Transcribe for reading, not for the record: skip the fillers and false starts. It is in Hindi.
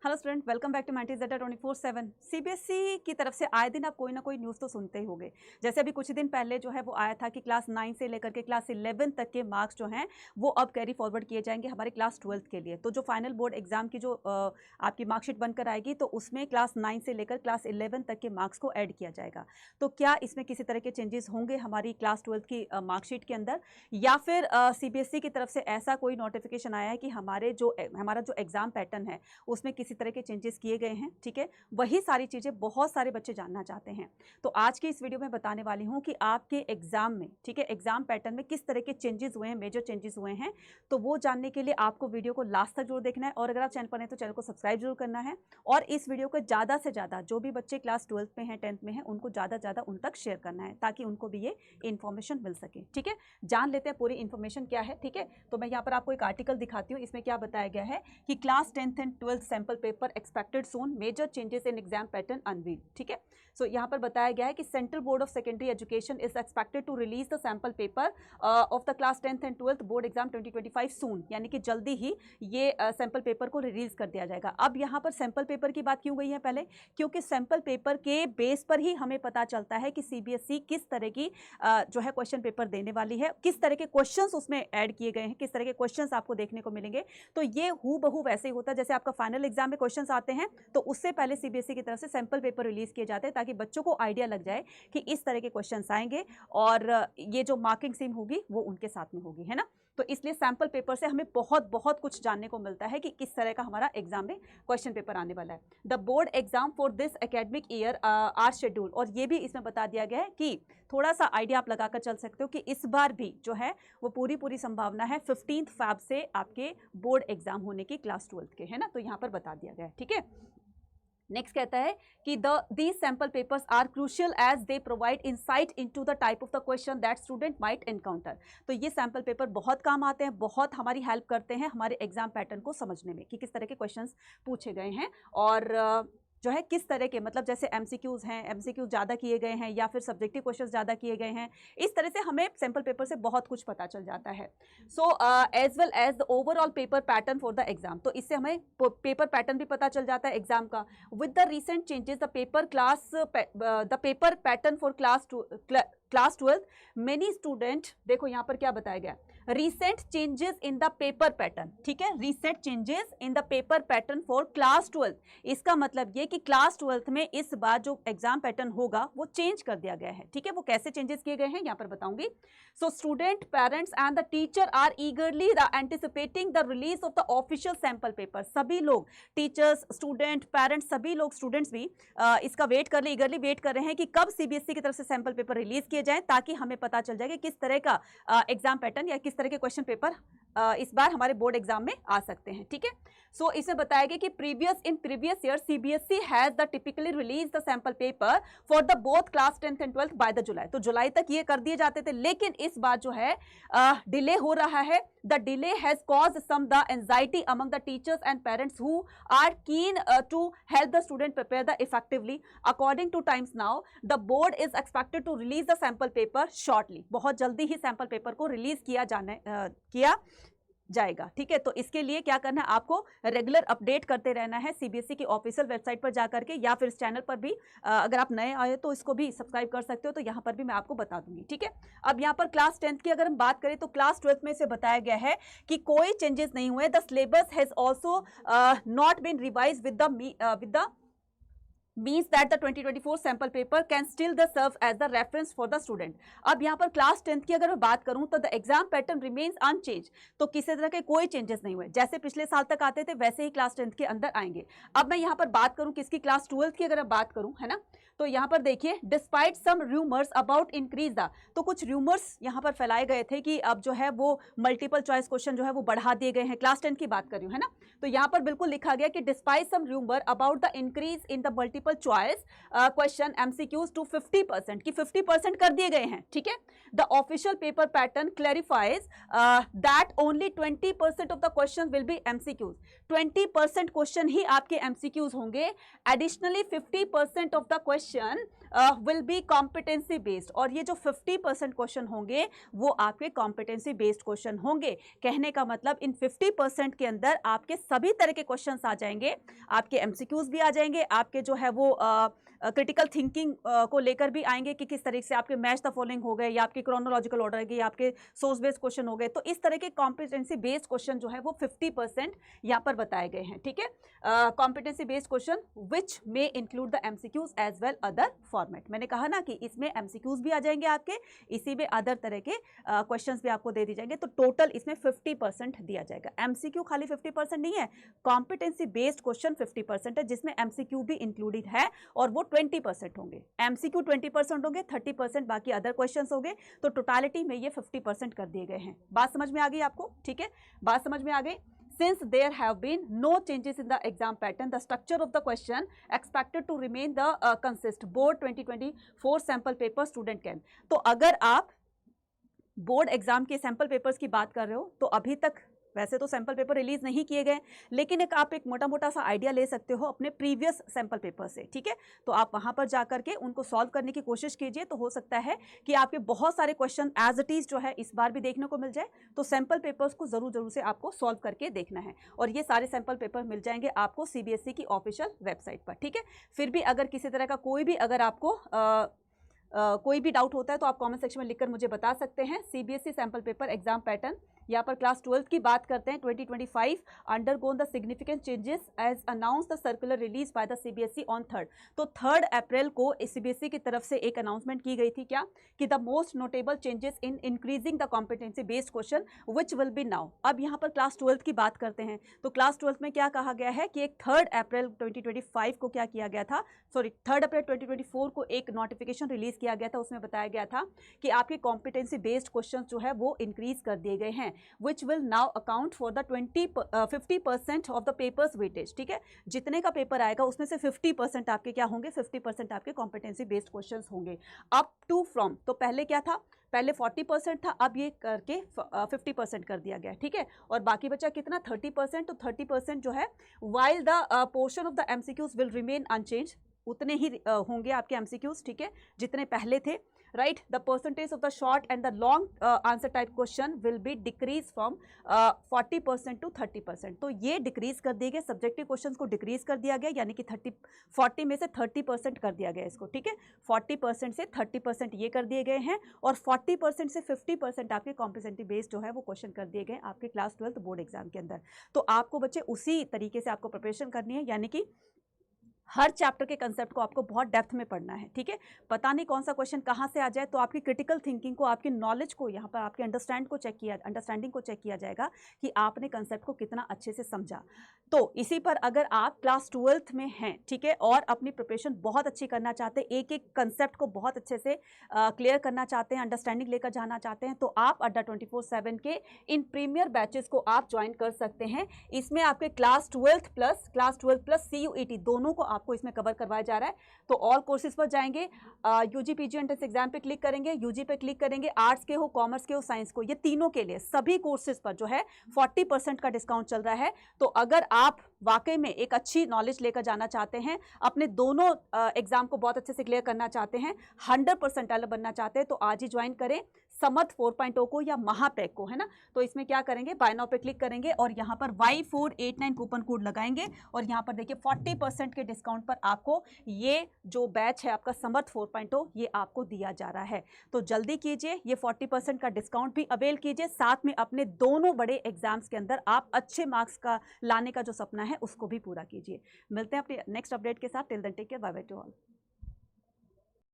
Hello student, welcome back to Mentzeta 24/7। CBSE की तरफ से आए दिन आप कोई ना कोई न्यूज़ तो सुनते ही होंगे। जैसे अभी कुछ दिन पहले जो है वो आया था कि क्लास 9 से लेकर के क्लास 11 तक के मार्क्स जो हैं वो अब कैरी फॉरवर्ड किए जाएंगे हमारे क्लास 12 के लिए। तो जो फाइनल बोर्ड एग्जाम की जो आपकी मार्कशीट बनकर आएगी तो उसमें क्लास 9 से लेकर क्लास 11 तक के मार्क्स को ऐड किया जाएगा। तो क्या इसमें किसी तरह के चेंजेस होंगे हमारी क्लास 12 की मार्कशीट के अंदर, या फिर सीबीएसई की तरफ से ऐसा कोई नोटिफिकेशन आया है कि हमारा जो एग्जाम पैटर्न है उसमें किसी तरह के चेंजेस किए गए हैं। ठीक है, वही सारी चीज़ें बहुत सारे बच्चे जानना चाहते हैं। तो आज की इस वीडियो में बताने वाली हूं कि आपके एग्जाम में, ठीक है, एग्जाम पैटर्न में किस तरह के चेंजेस हुए हैं, मेजर चेंजेस हुए हैं। तो वो जानने के लिए आपको वीडियो को लास्ट तक जरूर देखना है, और अगर आप चैनल पर हैं तो चैनल को सब्सक्राइब जरूर करना है। और इस वीडियो को ज़्यादा से ज़्यादा जो भी बच्चे क्लास 12 में हैं, 10th में हैं, उनको ज़्यादा से ज़्यादा उन तक शेयर करना है ताकि उनको भी ये इन्फॉर्मेशन मिल सके। ठीक है, जान लेते हैं पूरी इन्फॉर्मेशन क्या है। ठीक है, तो मैं यहाँ पर आपको एक आर्टिकल दिखाती हूँ। इसमें क्या बताया गया है कि class 10th and 12th sample paper expected soon, major changes in exam pattern unveil. ठीक है, सो यहाँ पर बताया गया है कि central board of secondary education is expected to release the sample paper of the class 10th and 12th board exam 2025 soon, यानी कि जल्दी ही ये सैंपल पेपर को रिलीज कर दिया जाएगा। अब यहाँ पर सैंपल पेपर की बात क्यों गई है पहले, क्योंकि सैंपल पेपर के बेस पर ही हमें पता चलता है कि सीबीएसई किस तरह की जो है क्वेश्चन पेपर देने वाली है, किस तरह के क्वेश्चंस उसमें ऐड किए गए हैं, किस तरह के क्वेश्चंस आपको देखने को मिलेंगे। तो ये हूबहू वैसे ही होता है जैसे आपका फाइनल एग्जाम में क्वेश्चंस आते हैं, तो उससे पहले सीबीएसई की तरफ से सैंपल पेपर रिलीज किए जाते हैं ताकि बच्चों को आइडिया लग जाए कि इस तरह के क्वेश्चंस आएंगे और ये जो मार्किंग स्कीम होगी वो उनके साथ में होगी, है ना। तो इसलिए सैंपल पेपर से हमें बहुत बहुत कुछ जानने को मिलता है कि किस तरह का हमारा एग्जाम में क्वेश्चन पेपर आने वाला है। The board exam for this academic year are schedule, और ये भी इसमें बता दिया गया है कि थोड़ा सा आइडिया आप लगाकर चल सकते हो कि इस बार भी जो है वो पूरी संभावना है 15 फ़रवरी से आपके बोर्ड एग्जाम होने की क्लास 12 के, है ना। तो यहाँ पर बता दिया गया है। ठीक है, नेक्स्ट कहता है कि these sample papers are crucial as they provide insight into the type of the question that student might encounter। तो ये सैम्पल पेपर बहुत काम आते हैं, बहुत हमारी हेल्प करते हैं हमारे एग्जाम पैटर्न को समझने में कि किस तरह के क्वेश्चंस पूछे गए हैं, और जो है किस तरह के, मतलब जैसे एमसीक्यूज हैं, एमसीक्यूज ज़्यादा किए गए हैं या फिर सब्जेक्टिव क्वेश्चंस ज़्यादा किए गए हैं। इस तरह से हमें सैम्पल पेपर से बहुत कुछ पता चल जाता है। So as well as the overall paper pattern for the exam, तो इससे हमें पेपर पैटर्न भी पता चल जाता है एग्जाम का। With the recent changes the paper pattern for class 12 many student, देखो यहाँ पर क्या बताया गया, recent changes in the paper pattern. ठीक है, recent changes in the paper pattern for class 12, इसका मतलब ये कि क्लास 12 में इस बार जो एग्जाम पैटर्न होगा वो चेंज कर दिया गया है। ठीक है, वो कैसे चेंजेस किए गए हैं यहाँ पर बताऊंगी। So student, parents and the teacher are eagerly anticipating the release of the official sample paper. सभी लोग, टीचर्स, स्टूडेंट, पेरेंट्स, सभी लोग, स्टूडेंट्स भी इसका वेट कर रहे, ईगरली वेट कर रहे हैं कि कब सीबीएसई की तरफ से सैंपल पेपर रिलीज किए जाए ताकि हमें पता चल जाए कि किस तरह का एग्जाम पैटर्न या किस तरह के क्वेश्चन पेपर इस बार हमारे बोर्ड एग्जाम में आ सकते हैं। ठीक है, सो इसमें बताया गया कि previous year CBSE has the typically release the sample paper for the both class 10th and 12th by the जुलाई। तो जुलाई तक ये कर दिए जाते थे, लेकिन इस बार जो है डिले हो रहा है। The delay has caused some the anxiety among the teachers and parents who are keen to help the student prepare the effectively. According to Times Now the board is expected to release the sample paper shortly. बहुत जल्दी ही सैंपल पेपर को रिलीज किया जाएगा। ठीक है, तो इसके लिए क्या करना है, आपको रेगुलर अपडेट करते रहना है सीबीएसई की ऑफिशियल वेबसाइट पर जाकर के, या फिर इस चैनल पर भी अगर आप नए आए तो इसको भी सब्सक्राइब कर सकते हो, तो यहाँ पर भी मैं आपको बता दूंगी। ठीक है, अब यहाँ पर क्लास 10th की अगर हम बात करें तो क्लास 12th में से बताया गया है कि कोई चेंजेस नहीं हुए। The syllabus has also not been revise with the means that the 2024 sample paper can still serve as the reference for the student। अब यहाँ पर क्लास 10th की अगर मैं बात करूँ तो the exam pattern remains unchange, तो किसी तरह के कोई चेंजेस नहीं हुए, जैसे पिछले साल तक आते थे वैसे ही क्लास 10th के अंदर आएंगे। अब मैं यहाँ पर बात करूँ किसकी, क्लास 12th की अगर मैं बात करूँ, है ना, तो यहाँ पर देखिए, despite some rumours about increase the, तो कुछ रूमर्स यहाँ पर फैलाए गए थे कि अब जो है वो मल्टीपल चॉइस क्वेश्चन जो है वो बढ़ा दिए गए हैं। क्लास 10 की बात कर रही हूँ, है ना, तो यहाँ पर बिल्कुल लिखा गया कि despite some rumour about the increase in the multiple choice question MCQs to 50%, कि 50% कर दिए गए हैं। ठीक है, the official paper pattern clarifies that only 20% of the question will be MCQs. 20% question ही आपके एमसीक्यूज होंगे। Additionally 50% of the question will be competency based, और ये जो 50% क्वेश्चन होंगे वो आपके कॉम्पिटेंसी बेस्ड क्वेश्चन होंगे। कहने का मतलब इन 50% के अंदर आपके सभी तरह के क्वेश्चंस आ जाएंगे, आपके एमसीक्यूज भी आ जाएंगे, आपके जो है वो क्रिटिकल थिंकिंग को लेकर भी आएंगे कि किस तरीके से आपके मैच द फॉलोइंग हो गए, या आपके क्रोनोलॉजिकल ऑर्डर है, या आपके सोर्स बेस्ड क्वेश्चन हो गए। तो इस तरह के कॉम्पिटेंसी बेस्ड क्वेश्चन जो है वो 50% यहाँ पर बताए गए हैं। ठीक है, competency based question which may include the MCQs as well other format. मैंने कहा ना कि इसमें एमसीक्यूज भी आ जाएंगे आपके, इसी में अदर तरह के क्वेश्चंस भी आपको दे दी जाएंगे। तो टोटल इसमें 50% दिया जाएगा। एमसीक्यू खाली 50% नहीं है, कॉम्पिटेंसी बेस्ड क्वेश्चन 50% है, जिसमें एमसीक्यू भी इंक्लूडेड है, और वो 20% होंगे। एमसीक्यू 20% होंगे, 30% बाकी अदर क्वेश्चंस होंगे। तो टोटालिटी में ये 50% कर दिए गए हैं। बात समझ में आ गई आपको? ठीक है, बात समझ में आ गई। Since there have been no changes in the exam pattern, the structure of the question expected to remain the consist. Board 2024 sample paper student can. तो अगर आप बोर्ड एग्जाम के सैंपल पेपर्स की बात कर रहे हो, तो अभी तक वैसे तो सैंपल पेपर रिलीज नहीं किए गए, लेकिन आप एक मोटा मोटा सा आइडिया ले सकते हो अपने प्रीवियस सैंपल पेपर से। ठीक है, तो आप वहां पर जाकर के उनको सॉल्व करने की कोशिश कीजिए। तो हो सकता है कि आपके बहुत सारे क्वेश्चन एज इट इज जो है इस बार भी देखने को मिल जाए। तो सैंपल पेपर्स को जरूर से आपको सॉल्व करके देखना है, और ये सारे सैंपल पेपर मिल जाएंगे आपको सीबीएसई की ऑफिशियल वेबसाइट पर। ठीक है, फिर भी अगर किसी तरह का कोई भी अगर आपको कोई भी डाउट होता है तो आप कमेंट सेक्शन में लिखकर मुझे बता सकते हैं। CBSE sample paper exam pattern, यहाँ पर क्लास 12 की बात करते हैं। 2025 undergone the significant changes as announce the circular release by the CBSE on 3rd। तो 3rd अप्रैल को सीबीएसई की तरफ से एक अनाउंसमेंट की गई थी, क्या कि the most notable changes in increasing the competency based question which will be now. अब यहाँ पर क्लास 12 की बात करते हैं। तो क्लास 12 में क्या कहा गया है कि एक 3rd अप्रैल 2025 को क्या किया गया था, 3rd अप्रैल 2024 को एक नोटिफिकेशन रिलीज किया गया था। उसमें बताया गया था कि आपके कॉम्पिटेंसी बेस्ड क्वेश्चन जो है वो इंक्रीज कर दिए गए हैं, which will now account for the 50% of the papers weightage। ठीक है, जितने का पेपर आएगा उसमें से 50% आपके क्या होंगे, 50% आपके कॉम्पिटेंसी बेस्ड क्वेश्चंस होंगे। अप टू फ्रॉम, तो पहले क्या था, पहले 40% था, अब ये करके 50% कर दिया गया। ठीक है, और बाकी बचा कितना, 30%। तो 30% जो है, while the portion of the MCQs will remain unchanged, उतने ही होंगे आपके एमसीक्यूज। ठीक है, जितने पहले थे। Right, the percentage of the short and the long answer type question will be decrease from 40% to 30%। तो ये डिक्रीज कर दिए गए, सब्जेक्टिव क्वेश्चंस को डिक्रीज कर दिया गया, यानी कि 40 में से 30% कर दिया गया इसको। ठीक है, 40% से 30% ये कर दिए गए हैं, और 40% से 50% आपके कॉम्पिटेंसी बेस्ड जो है वो क्वेश्चन कर दिए गए आपके क्लास 12 बोर्ड एग्जाम के अंदर। तो आपको बच्चे उसी तरीके से आपको प्रिपरेशन करनी है, यानी कि हर चैप्टर के कंसेप्ट को आपको बहुत डेप्थ में पढ़ना है। ठीक है, पता नहीं कौन सा क्वेश्चन कहाँ से आ जाए, तो आपकी क्रिटिकल थिंकिंग को, आपकी नॉलेज को, यहाँ पर आपके अंडरस्टैंडिंग को चेक किया जाएगा कि आपने कंसेप्ट को कितना अच्छे से समझा। तो इसी पर अगर आप क्लास 12th में हैं, ठीक है, और अपनी प्रिपरेशन बहुत अच्छी करना चाहते हैं, एक एक कंसेप्ट को बहुत अच्छे से क्लियर करना चाहते हैं, अंडरस्टैंडिंग लेकर जाना चाहते हैं, तो आप अड्डा 24/7 के इन प्रीमियर बैचेस को आप ज्वाइन कर सकते हैं। इसमें आपके क्लास 12 प्लस CUET दोनों को आपको इसमें कवर करवाया जा रहा है। तो ऑल कोर्सेज पर जाएंगे, यूजी पीजी एंट्रेंस एग्जाम पे क्लिक करेंगे, यूजी पे क्लिक करेंगे, आर्ट्स के हो, कॉमर्स के हो, साइंस को, ये तीनों के लिए सभी कोर्सेज पर जो है 40% का डिस्काउंट चल रहा है। तो अगर आप वाकई में एक अच्छी नॉलेज लेकर जाना चाहते हैं, अपने दोनों एग्जाम को बहुत अच्छे से क्लियर करना चाहते हैं, 100% बनना चाहते हैं, तो आज ही ज्वाइन करें समर्थ 4.0 को या महापैक को, है ना। तो इसमें क्या करेंगे, बाय नाउ पे क्लिक करेंगे और यहाँ पर Y489 कूपन कोड लगाएंगे, और यहाँ पर देखिए 40% के डिस्काउंट पर आपको ये जो बैच है आपका समर्थ 4.0 ये आपको दिया जा रहा है। तो जल्दी कीजिए, ये 40% का डिस्काउंट भी अवेल कीजिए, साथ में अपने दोनों बड़े एग्जाम्स के अंदर आप अच्छे मार्क्स का लाने का जो सपना है उसको भी पूरा कीजिए। मिलते हैं अपने नेक्स्ट अपडेट के साथ। Till then take care, bye bye to all.